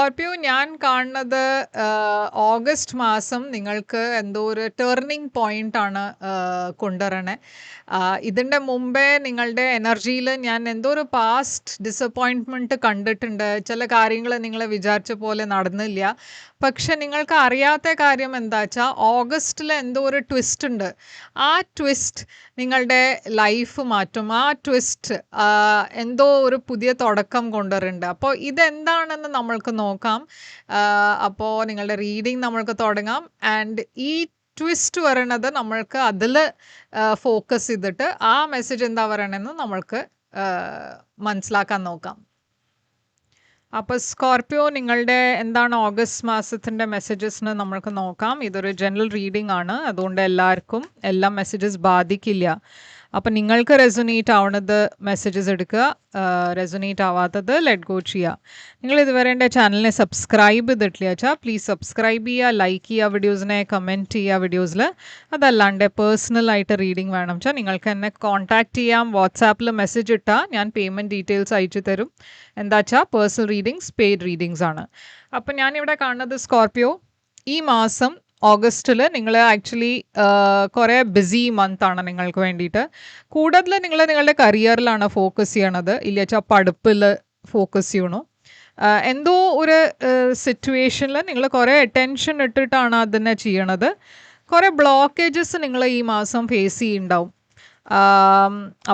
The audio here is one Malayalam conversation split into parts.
സ്കോർപിയോ ഞാൻ കാണുന്നത് ഓഗസ്റ്റ് മാസം നിങ്ങൾക്ക് എന്തോ ഒരു ടേണിംഗ് പോയിന്റ് ആണ് കൊണ്ടുവരണേ. ഇതിൻ്റെ മുമ്പേ നിങ്ങളുടെ എനർജിയിൽ ഞാൻ എന്തോ ഒരു പാസ്റ്റ് ഡിസപ്പോയിൻറ്റ്മെൻറ്റ് കണ്ടിട്ടുണ്ട്. ചില കാര്യങ്ങൾ നിങ്ങൾ വിചാരിച്ച പോലെ നടന്നില്ല. പക്ഷെ നിങ്ങൾക്ക് അറിയാത്ത കാര്യം എന്താ വെച്ചാൽ ഓഗസ്റ്റിൽ എന്തോ ഒരു ട്വിസ്റ്റ് ഉണ്ട്. ആ ട്വിസ്റ്റ് നിങ്ങളുടെ ലൈഫ് മാറ്റും. ആ ട്വിസ്റ്റ് എന്തോ ഒരു പുതിയ തുടക്കം കൊണ്ടുവരുന്നുണ്ട്. അപ്പോൾ ഇതെന്താണെന്ന് നമ്മൾക്ക് നോക്കാം. അപ്പോൾ നിങ്ങളുടെ റീഡിങ് നമ്മൾക്ക് തുടങ്ങാം. ആൻഡ് ഈ ട്വിസ്റ്റ് പറയണത് നമ്മൾക്ക് അതിൽ ഫോക്കസ് ചെയ്തിട്ട് ആ മെസ്സേജ് എന്താ പറയണമെന്ന് നമ്മൾക്ക് മനസ്സിലാക്കാൻ നോക്കാം. അപ്പോൾ സ്കോർപിയോ നിങ്ങളുടെ എന്താണ് ഓഗസ്റ്റ് മാസത്തിൻ്റെ മെസ്സേജസിന് നമ്മൾക്ക് നോക്കാം. ഇതൊരു ജനറൽ റീഡിംഗ് ആണ്, അതുകൊണ്ട് എല്ലാവർക്കും എല്ലാ മെസ്സേജസ് ബാധിക്കില്ല. അപ്പം നിങ്ങൾക്ക് റെസൊനേറ്റ് ആവുന്നത് മെസ്സേജസ് എടുക്കുക, റെസൊനേറ്റ് ആവാത്തത് ലെറ്റ് ഗോ ചെയ്യുക. നിങ്ങൾ ഇതുവരെ എൻ്റെ ചാനലിനെ സബ്സ്ക്രൈബ് ചെയ്തിട്ടില്ല വെച്ചാൽ പ്ലീസ് സബ്സ്ക്രൈബ് ചെയ്യുക, ലൈക്ക് ചെയ്യുക, വീഡിയോസിനെ കമൻറ്റ് ചെയ്യുക വീഡിയോസിൽ. അതല്ലാണ്ട് പേഴ്സണലായിട്ട് റീഡിംഗ് വേണം വെച്ചാൽ നിങ്ങൾക്ക് എന്നെ കോൺടാക്റ്റ് ചെയ്യാം. വാട്സാപ്പിൽ മെസ്സേജ് ഇട്ടാൽ ഞാൻ പേയ്മെൻറ്റ് ഡീറ്റെയിൽസ് അയച്ചു തരും. എന്താ വെച്ചാൽ പേഴ്സണൽ റീഡിങ്സ് പെയ്ഡ് റീഡിങ്സ് ആണ്. അപ്പം ഞാനിവിടെ കാണുന്നത് സ്കോർപിയോ ഈ മാസം ഓഗസ്റ്റിൽ നിങ്ങൾ ആക്ച്വലി കുറേ ബിസി മന്ത് ആണ് നിങ്ങൾക്ക് വേണ്ടിയിട്ട്. കൂടുതൽ നിങ്ങൾ നിങ്ങളുടെ കരിയറിലാണ് ഫോക്കസ് ചെയ്യണത്, ഇല്ല വെച്ചാൽ പഠിപ്പിൽ ഫോക്കസ് ചെയ്യണു. എന്തോ ഒരു സിറ്റുവേഷനിൽ നിങ്ങൾ കുറേ അറ്റൻഷൻ ഇട്ടിട്ടാണ് അതിനെ ചെയ്യണത്. കുറേ ബ്ലോക്കേജസ് നിങ്ങൾ ഈ മാസം ഫേസ് ചെയ്യുന്നുണ്ടാവും.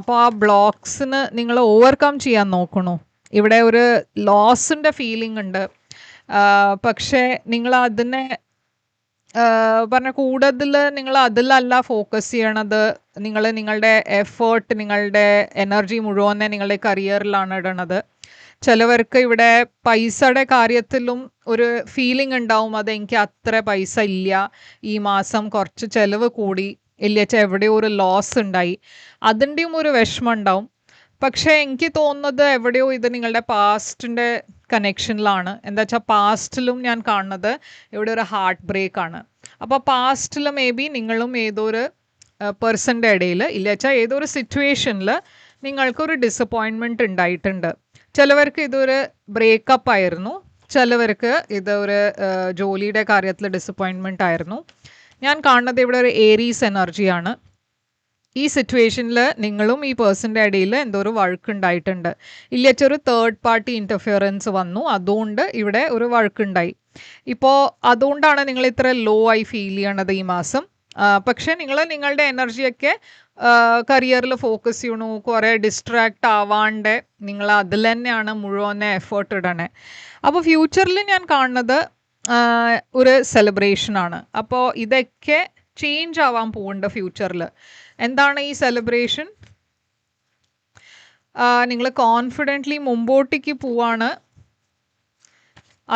അപ്പോൾ ആ ബ്ലോക്സിന് നിങ്ങൾ ഓവർകം ചെയ്യാൻ നോക്കണു. ഇവിടെ ഒരു ലോസിൻ്റെ ഫീലിംഗ് ഉണ്ട്. പക്ഷേ നിങ്ങൾ അതിനെ പറഞ്ഞ കൂടുതൽ നിങ്ങൾ അതിലല്ല ഫോക്കസ് ചെയ്യണത്. നിങ്ങൾ നിങ്ങളുടെ എഫേർട്ട്, നിങ്ങളുടെ എനർജി മുഴുവനെ നിങ്ങളുടെ കരിയറിലാണ് ഇടണത്. ചിലവർക്ക് ഇവിടെ പൈസയുടെ കാര്യത്തിലും ഒരു ഫീലിംഗ് ഉണ്ടാവും, അതെനിക്ക് അത്ര പൈസ ഇല്ല, ഈ മാസം കുറച്ച് ചിലവ് കൂടി, ഇല്ല വെച്ചാൽ എവിടെയോ ഒരു ലോസ് ഉണ്ടായി, അതിൻ്റെയും ഒരു വിഷമം ഉണ്ടാവും. പക്ഷേ എനിക്ക് തോന്നുന്നത് എവിടെയോ ഇത് നിങ്ങളുടെ പാസ്റ്റിൻ്റെ കണക്ഷനിലാണ്. എന്താ വെച്ചാൽ പാസ്റ്റിലും ഞാൻ കാണുന്നത് ഇവിടെ ഒരു ഹാർട്ട് ബ്രേക്ക് ആണ്. അപ്പോൾ പാസ്റ്റിൽ മേ ബി നിങ്ങളും ഏതൊരു പേഴ്സൻ്റെ ഇടയിൽ, ഇല്ല വെച്ചാൽ ഏതൊരു സിറ്റുവേഷനിൽ നിങ്ങൾക്കൊരു ഡിസപ്പോയിൻമെൻറ്റ് ഉണ്ടായിട്ടുണ്ട്. ചിലവർക്ക് ഇതൊരു ബ്രേക്കപ്പ് ആയിരുന്നു, ചിലവർക്ക് ഇതൊരു ജോലിയുടെ കാര്യത്തിൽ ഡിസപ്പോയിൻമെൻറ്റ് ആയിരുന്നു. ഞാൻ കാണുന്നത് ഇവിടെ ഒരു ഏരീസ് എനർജിയാണ്. ഈ സിറ്റുവേഷനിൽ നിങ്ങളും ഈ പേഴ്സൻ്റെ ഇടയിൽ എന്തോ ഒരു വഴക്കുണ്ടായിട്ടുണ്ട്, ഇല്ലച്ചൊരു തേർഡ് പാർട്ടി ഇൻ്റർഫിയറൻസ് വന്നു, അതുകൊണ്ട് ഇവിടെ ഒരു വഴക്കുണ്ടായി. ഇപ്പോൾ അതുകൊണ്ടാണ് നിങ്ങൾ ഇത്ര ലോ ആയി ഫീൽ ചെയ്യണത് ഈ മാസം. പക്ഷേ നിങ്ങൾ നിങ്ങളുടെ എനർജിയൊക്കെ കരിയറിൽ ഫോക്കസ് ചെയ്യണു, കുറേ ഡിസ്ട്രാക്റ്റ് ആവാണ്ട് നിങ്ങൾ അതിൽ തന്നെയാണ് മുഴുവനെ എഫേർട്ട് ഇടണേ. അപ്പോൾ ഫ്യൂച്ചറിൽ ഞാൻ കാണുന്നത് ഒരു സെലിബ്രേഷനാണ്. അപ്പോൾ ഇതൊക്കെ ചേഞ്ച് ആവാൻ പോകുന്നുണ്ട് ഫ്യൂച്ചറിൽ. എന്താണ് ഈ സെലിബ്രേഷൻ? നിങ്ങൾ കോൺഫിഡൻ്റ്ലി മുമ്പോട്ടേക്ക് പോവാണ്.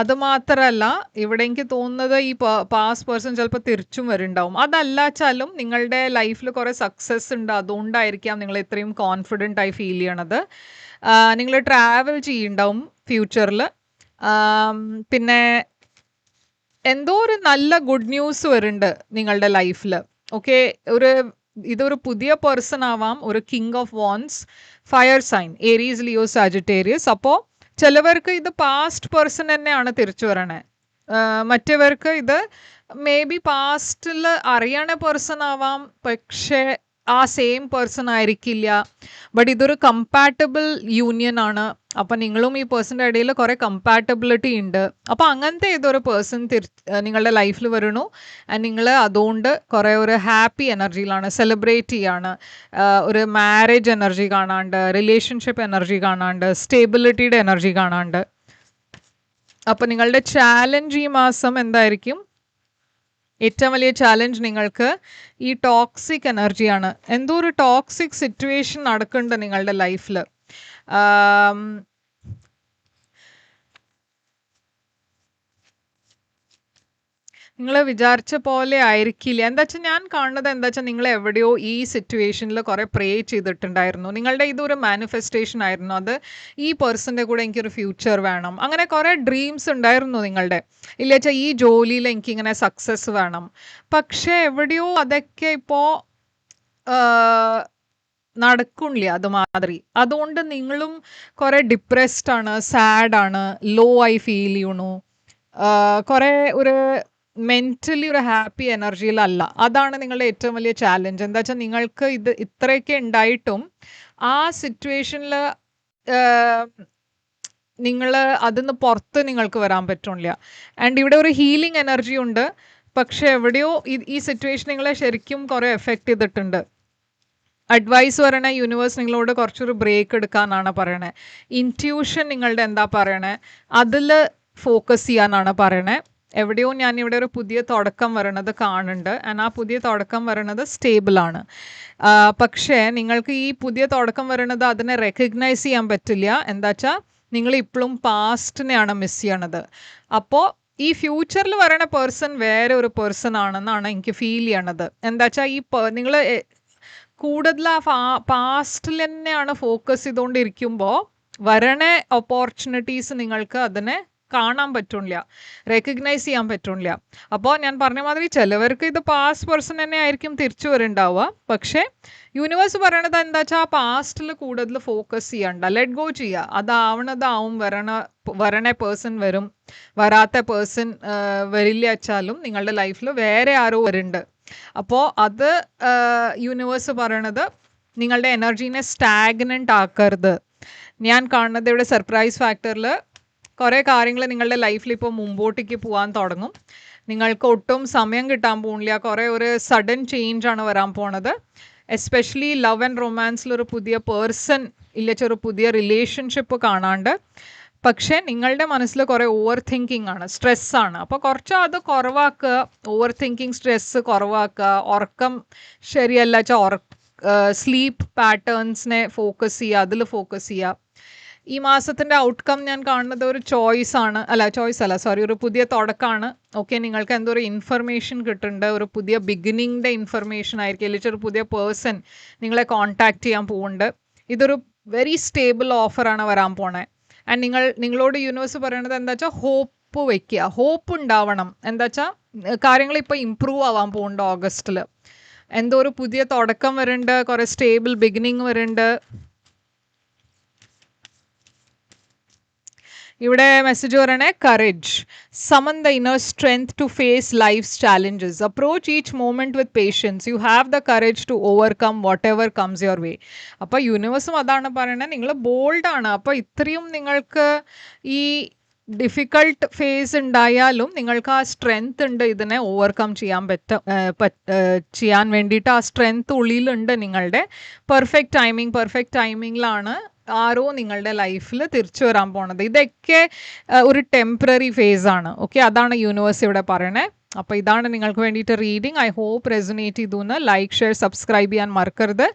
അതുമാത്രമല്ല ഇവിടെ എനിക്ക് തോന്നുന്നത് ഈ പാസ്റ്റ് പേഴ്സൺ ചിലപ്പോൾ തിരിച്ചും വരുന്നുണ്ടാവും. അതല്ല വെച്ചാലും നിങ്ങളുടെ ലൈഫിൽ കുറേ സക്സസ് ഉണ്ട്, അതുകൊണ്ടായിരിക്കാം നിങ്ങൾ ഇത്രയും കോൺഫിഡൻ്റ് ആയി ഫീൽ ചെയ്യണത്. നിങ്ങൾ ട്രാവൽ ചെയ്യുന്നുണ്ടാവും ഫ്യൂച്ചറിൽ. പിന്നെ എന്തോ ഒരു നല്ല ഗുഡ് ന്യൂസ് വരുന്നുണ്ട് നിങ്ങളുടെ ലൈഫിൽ. ഓക്കെ, ഇതൊരു പുതിയ പേഴ്സൺ ആവാം, ഒരു king of wands, fire sign, Aries, Leo, Sagittarius. അപ്പോൾ ചിലവർക്ക് ഇത് പാസ്റ്റ് പേഴ്സൺ തന്നെയാണ് തിരിച്ചു വരണേ. മറ്റവർക്ക് ഇത് മേ ബി പാസ്റ്റിൽ അറിയണ പേഴ്സൺ ആവാം, പക്ഷേ ആ സെയിം പേഴ്സൺ ആയിരിക്കില്ല. ബട്ട് ഇതൊരു കമ്പാറ്റബിൾ യൂണിയൻ ആണ്. അപ്പം നിങ്ങളും ഈ പേഴ്സൻ്റെ ഇടയിൽ കുറേ കമ്പാറ്റബിലിറ്റി ഉണ്ട്. അപ്പോൾ അങ്ങനത്തെ ഏതൊരു പേഴ്സൺ നിങ്ങളുടെ ലൈഫിൽ വരണു. നിങ്ങൾ അതുകൊണ്ട് കുറേ ഒരു ഹാപ്പി എനർജിയിലാണ്, സെലിബ്രേറ്റ് ചെയ്യാണ്. ഒരു മാരേജ് എനർജി കാണാണ്ട്, റിലേഷൻഷിപ്പ് എനർജി കാണാണ്ട്, സ്റ്റേബിലിറ്റിയുടെ എനർജി കാണാണ്ട്. അപ്പോൾ നിങ്ങളുടെ ചാലഞ്ച് ഈ മാസം എന്തായിരിക്കും? ഏറ്റവും വലിയ ചാലഞ്ച് നിങ്ങൾക്ക് ഈ ടോക്സിക് എനർജിയാണ്. എന്തോ ഒരു ടോക്സിക് സിറ്റുവേഷൻ നടക്കുന്നുണ്ട് നിങ്ങളുടെ ലൈഫിൽ. നിങ്ങൾ വിചാരിച്ച പോലെ ആയിരിക്കില്ല. എന്താ വെച്ചാൽ ഞാൻ കാണുന്നത് എന്താ വെച്ചാൽ നിങ്ങൾ എവിടെയോ ഈ സിറ്റുവേഷനിൽ കുറേ പ്രേ ചെയ്തിട്ടുണ്ടായിരുന്നു. നിങ്ങളുടെ ഇതൊരു മാനിഫെസ്റ്റേഷൻ ആയിരുന്നു, അത് ഈ പേഴ്സൻ്റെ കൂടെ എനിക്കൊരു ഫ്യൂച്ചർ വേണം, അങ്ങനെ കുറേ ഡ്രീംസ് ഉണ്ടായിരുന്നു നിങ്ങളുടെ. ഇല്ല വെച്ചാൽ ഈ ജോലിയിൽ എനിക്കിങ്ങനെ സക്സസ് വേണം. പക്ഷേ എവിടെയോ അതൊക്കെ ഇപ്പോൾ നടക്കില്ല അതുമാതിരി. അതുകൊണ്ട് നിങ്ങളും കുറെ ഡിപ്രസ്ഡ് ആണ്, സാഡ് ആണ്, ലോ ആയി ഫീൽ ചെയ്യണു. കുറെ ഒരു മെന്റലി ഒരു ഹാപ്പി എനർജിയിലല്ല. അതാണ് നിങ്ങളുടെ ഏറ്റവും വലിയ ചാലഞ്ച്. എന്താ വെച്ചാൽ നിങ്ങൾക്ക് ഇത് ഇത്രയൊക്കെ ഉണ്ടായിട്ടും ആ സിറ്റുവേഷനിൽ നിങ്ങൾ അതിന്ന് പുറത്ത് നിങ്ങൾക്ക് വരാൻ പറ്റില്ല. ആൻഡ് ഇവിടെ ഒരു ഹീലിംഗ് എനർജി ഉണ്ട്. പക്ഷെ എവിടെയോ ഈ സിറ്റുവേഷൻ നിങ്ങളെ ശരിക്കും കുറെ എഫക്റ്റ് ചെയ്തിട്ടുണ്ട്. അഡ്വൈസ് പറയണേ യൂണിവേഴ്സ് നിങ്ങളോട് കുറച്ചൊരു ബ്രേക്ക് എടുക്കാനാണ് പറയണേ. ഇൻറ്റ്യൂഷൻ നിങ്ങളുടെ എന്താ പറയണേ അതിൽ ഫോക്കസ് ചെയ്യാനാണ് പറയണേ. എവിടെയോ ഞാൻ ഇവിടെ ഒരു പുതിയ തുടക്കം വരണത് കാണുന്നുണ്ട്. ആൻഡ് ആ പുതിയ തുടക്കം വരണത് സ്റ്റേബിളാണ്. പക്ഷേ നിങ്ങൾക്ക് ഈ പുതിയ തുടക്കം വരണത് അതിനെ റെക്കഗ്നൈസ് ചെയ്യാൻ പറ്റില്ല. എന്താ വെച്ചാൽ നിങ്ങൾ ഇപ്പോഴും പാസ്റ്റിനെയാണ് മിസ് ചെയ്യണത്. അപ്പോൾ ഈ ഫ്യൂച്ചറിൽ വരണ പേഴ്സൺ വേറെ ഒരു പേഴ്സൺ ആണെന്നാണ് എനിക്ക് ഫീൽ ചെയ്യണത്. എന്താ വെച്ചാൽ നിങ്ങൾ കൂടുതൽ ആ പാസ്റ്റിൽ തന്നെയാണ് ഫോക്കസ് ചെയ്തുകൊണ്ടിരിക്കുമ്പോൾ വരണ ഓപ്പർച്യൂണിറ്റീസ് നിങ്ങൾക്ക് അതിനെ കാണാൻ പറ്റില്ല, റെക്കഗ്നൈസ് ചെയ്യാൻ പറ്റില്ല. അപ്പോൾ ഞാൻ പറഞ്ഞ മാതിരി ചിലവർക്ക് ഇത് പാസ്റ്റ് പേഴ്സൺ തന്നെ ആയിരിക്കും തിരിച്ചു വരുന്നുണ്ടാവുക. പക്ഷേ യൂണിവേഴ്സ് പറയണത് എന്താ വെച്ചാൽ ആ പാസ്റ്റിൽ കൂടുതൽ ഫോക്കസ് ചെയ്യണ്ട, ലെറ്റ് ഗോ ചെയ്യുക. അതാവണതാവും. വരണ പേഴ്സൺ വരും, വരാത്ത പേഴ്സൺ വരില്ല വെച്ചാലും നിങ്ങളുടെ ലൈഫിൽ വേറെ ആരോ വരുന്നുണ്ട്. അപ്പോൾ അത് യൂണിവേഴ്സ് പറയണത് നിങ്ങളുടെ എനർജീനെ സ്റ്റാഗ്നൻ്റ് ആക്കരുത്. ഞാൻ കാണുന്നത് ഇവിടെ സർപ്രൈസ് ഫാക്ടറിൽ കുറേ കാര്യങ്ങൾ നിങ്ങളുടെ ലൈഫിൽ ഇപ്പോൾ മുമ്പോട്ടേക്ക് പോകാൻ തുടങ്ങും. നിങ്ങൾക്ക് ഒട്ടും സമയം കിട്ടാൻ പോകുന്നില്ല. കുറേ ഒരു സഡൻ ചേഞ്ചാണ് വരാൻ പോണത്. എസ്പെഷ്യലി ലവ് ആൻഡ് റൊമാൻസിലൊരു പുതിയ പേഴ്സൺ ഇല്ലച്ചൊരു പുതിയ റിലേഷൻഷിപ്പ് കാണാണ്ട്. പക്ഷേ നിങ്ങളുടെ മനസ്സിൽ കുറേ ഓവർ തിങ്കിങ് ആണ്, സ്ട്രെസ്സാണ്. അപ്പോൾ കുറച്ച് അത് കുറവാക്കുക. ഓവർ തിങ്കിങ് സ്ട്രെസ്സ് കുറവാക്കുക. ഉറക്കം ശരിയല്ല വെച്ചാൽ സ്ലീപ്പ് പാറ്റേൺസിനെ ഫോക്കസ് ചെയ്യുക, അതിൽ ഫോക്കസ് ചെയ്യുക. ഈ മാസത്തിൻ്റെ ഔട്ട്കം ഞാൻ കാണുന്നത് ഒരു ഒരു പുതിയ തുടക്കമാണ്. ഓക്കെ, നിങ്ങൾക്ക് എന്തോ ഒരു ഇൻഫർമേഷൻ കിട്ടുന്നുണ്ട്. ഒരു പുതിയ ബിഗിനിങ്ങിൻ്റെ ഇൻഫർമേഷൻ ആയിരിക്കും. അല്ലെങ്കിൽ ഒരു പുതിയ പേഴ്സൺ നിങ്ങളെ കോൺടാക്റ്റ് ചെയ്യാൻ പോകുന്നുണ്ട്. ഇതൊരു വെരി സ്റ്റേബിൾ ഓഫറാണ് വരാൻ പോണേ. ആൻഡ് നിങ്ങളോട് യൂണിവേഴ്സ് പറയണത് എന്താ വെച്ചാൽ ഹോപ്പ് വയ്ക്കുക, ഹോപ്പ് ഉണ്ടാവണം. എന്താ വെച്ചാൽ കാര്യങ്ങൾ ഇപ്പോൾ ഇമ്പ്രൂവ് ആവാൻ പോകുന്നുണ്ട്. ഓഗസ്റ്റിൽ എന്തോ ഒരു പുതിയ തുടക്കം വരുന്നുണ്ട്, കുറേ സ്റ്റേബിൾ ബിഗിനിങ് വരുന്നുണ്ട്. ഇവിടെ മെസ്സേജ് പറയണേ, courage summon the inner strength to face life's challenges. Approach each moment with patience. You have the courage to overcome whatever comes your way. അപ്പോൾ യൂണിവേഴ്സും അതാണ് പറയണത്, നിങ്ങൾ ബോൾഡാണ്. അപ്പോൾ ഇത്രയും നിങ്ങൾക്ക് ഈ ഡിഫിക്കൾട്ട് ഫേസ് ഉണ്ടായാലും നിങ്ങൾക്ക് ആ സ്ട്രെങ്ത് ഉണ്ട് ഇതിനെ ഓവർകം ചെയ്യാൻ വേണ്ടിയിട്ട്. ആ സ്ട്രെങ്ത് ഉള്ളിലുണ്ട് നിങ്ങളുടെ. പെർഫെക്റ്റ് ടൈമിങ്ങിലാണ് ആരോ നിങ്ങളുടെ ലൈഫിൽ തിരിച്ചു വരാൻ പോണത്. ഇതൊക്കെ ഒരു ടെമ്പററി ഫേസാണ്. ഓക്കെ, അതാണ് യൂണിവേഴ്സ് ഇവിടെ പറയണേ. അപ്പോൾ ഇതാണ് നിങ്ങൾക്ക് വേണ്ടിയിട്ട് റീഡിങ്. ഐ ഹോപ്പ് റെസൊനേറ്റ് ചെയ്തു. ലൈക്ക്, ഷെയർ, സബ്സ്ക്രൈബ് ചെയ്യാൻ മറക്കരുത്.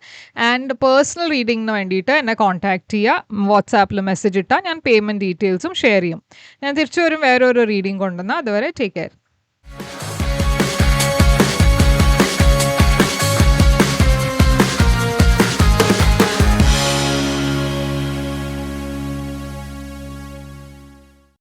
ആൻഡ് പേഴ്സണൽ റീഡിങ്ങിന് വേണ്ടിയിട്ട് എന്നെ കോൺടാക്റ്റ് ചെയ്യുക. വാട്സാപ്പിൽ മെസ്സേജ് ഇട്ടാൽ ഞാൻ പേയ്മെൻറ്റ് ഡീറ്റെയിൽസും ഷെയർ ചെയ്യും. ഞാൻ തിരിച്ചു വരും വേറൊരു റീഡിങ് കൊണ്ടുവന്നാൽ. അതുവരെ ടേക്ക് കെയർ.